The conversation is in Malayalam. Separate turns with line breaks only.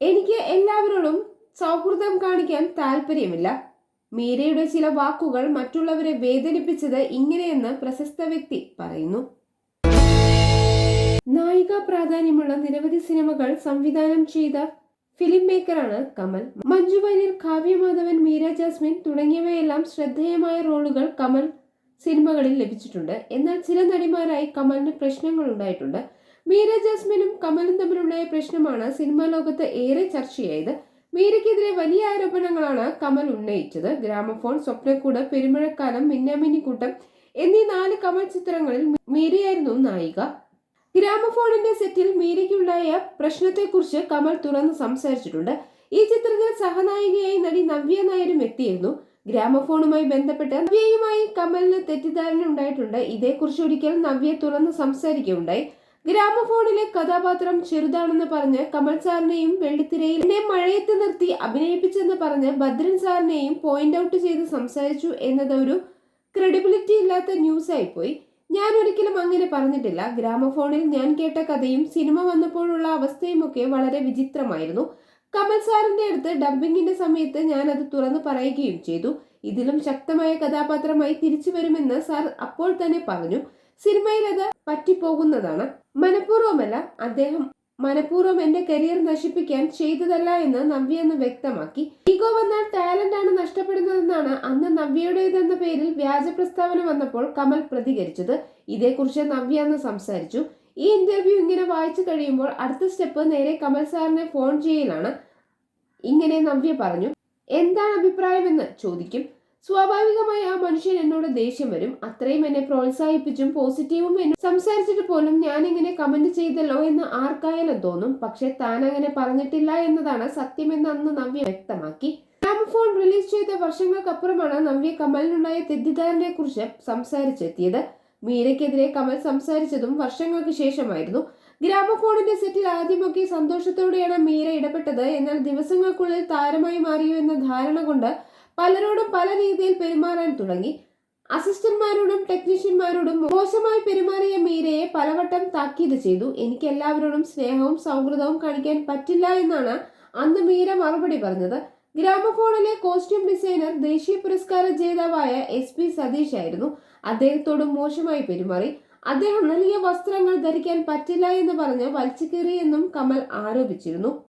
എനിക്ക് എല്ലാവരോടും സൗഹൃദം കാണിക്കാൻ താല്പര്യമില്ല. മീരയുടെ ചില വാക്കുകൾ മറ്റുള്ളവരെ വേദനിപ്പിച്ചത് ഇങ്ങനെയെന്ന് പ്രശസ്ത വ്യക്തി പറയുന്നു. നായിക പ്രാധാന്യമുള്ള നിരവധി സിനിമകൾ സംവിധാനം ചെയ്ത ഫിലിം മേക്കറാണ് കമൽ. മഞ്ജു വാര്യർ, കാവ്യ മാധവൻ, മീര ജാസ്മിൻ തുടങ്ങിയവയെല്ലാം ശ്രദ്ധേയമായ റോളുകൾ കമൽ സിനിമകളിൽ ലഭിച്ചിട്ടുണ്ട്. എന്നാൽ ചില നടിമാരായി കമലിന് പ്രശ്നങ്ങൾ ഉണ്ടായിട്ടുണ്ട്. മീര ജാസ്മിനും കമലും തമ്മിലുണ്ടായ പ്രശ്നമാണ് സിനിമാ ലോകത്ത് ഏറെ ചർച്ചയായത്. മീരയ്ക്കെതിരെ വലിയ ആരോപണങ്ങളാണ് കമൽ ഉന്നയിച്ചത്. ഗ്രാമഫോൺ, സ്വപ്നക്കൂട്, പെരുമഴക്കാലം, മിന്നാമിന്നിക്കൂട്ടം എന്നീ 4 കമൽ ചിത്രങ്ങളിൽ മീരയായിരുന്നു നായിക. ഗ്രാമഫോണിന്റെ സെറ്റിൽ മീരയ്ക്കുണ്ടായ പ്രശ്നത്തെക്കുറിച്ച് കമൽ തുറന്ന് സംസാരിച്ചിട്ടുണ്ട്. ഈ ചിത്രത്തിൽ സഹനായികയായി നടി നവ്യ നായരും എത്തിയിരുന്നു. ഗ്രാമഫോണുമായി ബന്ധപ്പെട്ട് നവ്യയുമായി കമലിന് തെറ്റിദ്ധാരണ ഉണ്ടായിട്ടുണ്ട്. ഇതേക്കുറിച്ച് ഒരിക്കൽ നവ്യ തുറന്ന് സംസാരിക്കുകയുണ്ടായി. ഗ്രാമഫോണിലെ കഥാപാത്രം ചെറുതാണെന്ന് പറഞ്ഞ് കമൽ സാറിനെയും വെള്ളിത്തിരയിൽ എന്നെ മഴയത്ത് നിർത്തി അഭിനയിപ്പിച്ചെന്ന് പറഞ്ഞ് ഭദ്രൻ സാറിനെയും പോയിന്റ് ഔട്ട് ചെയ്ത് സംസാരിച്ചു എന്നത് ഒരു ക്രെഡിബിലിറ്റി ഇല്ലാത്ത ന്യൂസായി പോയി. ഞാൻ ഒരിക്കലും അങ്ങനെ പറഞ്ഞിട്ടില്ല. ഗ്രാമഫോണിൽ ഞാൻ കേട്ട കഥയും സിനിമ വന്നപ്പോഴുള്ള അവസ്ഥയുമൊക്കെ വളരെ വിചിത്രമായിരുന്നു. കമൽ സാറിന്റെ അടുത്ത് ഡബ്ബിങ്ങിന്റെ സമയത്ത് ഞാൻ അത് തുറന്നു പറയുകയും ചെയ്തു. ഇതിലും ശക്തമായ കഥാപാത്രമായി തിരിച്ചു വരുമെന്ന് സാർ അപ്പോൾ തന്നെ പറഞ്ഞു. സിനിമയിൽ അത് പറ്റിപ്പോകുന്നതാണ്. മനഃപൂർവ്വമല്ല. അദ്ദേഹം മനഃപൂർവ്വം എന്റെ കരിയർ നശിപ്പിക്കാൻ ചെയ്തതല്ല എന്ന് നവ്യ അന്ന് വ്യക്തമാക്കി. ഈഗോ വന്നാൽ ടാലന്റ് ആണ് നഷ്ടപ്പെടുന്നതെന്നാണ് അന്ന് നവ്യയുടേതെന്ന പേരിൽ വ്യാജ പ്രസ്താവന വന്നപ്പോൾ കമൽ പ്രതികരിച്ചത്. ഇതേക്കുറിച്ച് നവ്യ അന്ന് സംസാരിച്ചു. ഈ ഇന്റർവ്യൂ ഇങ്ങനെ വായിച്ചു കഴിയുമ്പോൾ അടുത്ത സ്റ്റെപ്പ് നേരെ കമൽ സാറിനെ ഫോൺ ചെയ്യലാണ്. ഇങ്ങനെ നവ്യ പറഞ്ഞു. എന്താണ് അഭിപ്രായമെന്ന് ചോദിക്കും. സ്വാഭാവികമായി ആ മനുഷ്യൻ എന്നോട് ദേഷ്യം വരും. അത്രയും എന്നെ പ്രോത്സാഹിപ്പിച്ചും പോസിറ്റീവും സംസാരിച്ചിട്ട് പോലും ഞാൻ ഇങ്ങനെ കമന്റ് ചെയ്തല്ലോ എന്ന് ആർക്കായാലും തോന്നും. പക്ഷെ താൻ അങ്ങനെ പറഞ്ഞിട്ടില്ല എന്നതാണ് സത്യമെന്ന് അന്ന് നവ്യ വ്യക്തമാക്കി. ഗ്രാമഫോൺ റിലീസ് ചെയ്ത വർഷങ്ങൾക്കപ്പുറമാണ് നവ്യ കമലിനുണ്ടായ തെറ്റിദ്ധാരണയെ കുറിച്ച് സംസാരിച്ചെത്തിയത്. മീരയ്ക്കെതിരെ കമൽ സംസാരിച്ചതും വർഷങ്ങൾക്ക് ശേഷമായിരുന്നു. ഗ്രാമഫോണിന്റെ സെറ്റിൽ ആദ്യമൊക്കെ സന്തോഷത്തോടെയാണ് മീര ഇടപെട്ടത്. എന്നാൽ ദിവസങ്ങൾക്കുള്ളിൽ താരമായി മാറിയോ എന്ന ധാരണ കൊണ്ട് പലരോടും പല രീതിയിൽ പെരുമാറാൻ തുടങ്ങി. അസിസ്റ്റന്റ്മാരോടും ടെക്നീഷ്യന്മാരോടും മോശമായി പെരുമാറിയ മീരയെ പലവട്ടം താക്കീത് ചെയ്തു. എനിക്ക് എല്ലാവരോടും സ്നേഹവും സൗഹൃദവും കാണിക്കാൻ പറ്റില്ല എന്നാണ് അന്ന് മീര മറുപടി പറഞ്ഞത്. ഗ്രാമഫോണിലെ കോസ്റ്റ്യൂം ഡിസൈനർ ദേശീയ പുരസ്കാര ജേതാവായ SP സതീഷ് ആയിരുന്നു. അദ്ദേഹത്തോടും മോശമായി പെരുമാറി. അദ്ദേഹം നൽകിയ വസ്ത്രങ്ങൾ ധരിക്കാൻ പറ്റില്ല എന്ന് പറഞ്ഞ് വലിച്ചു കീറിയെന്നും കമൽ ആരോപിച്ചിരുന്നു.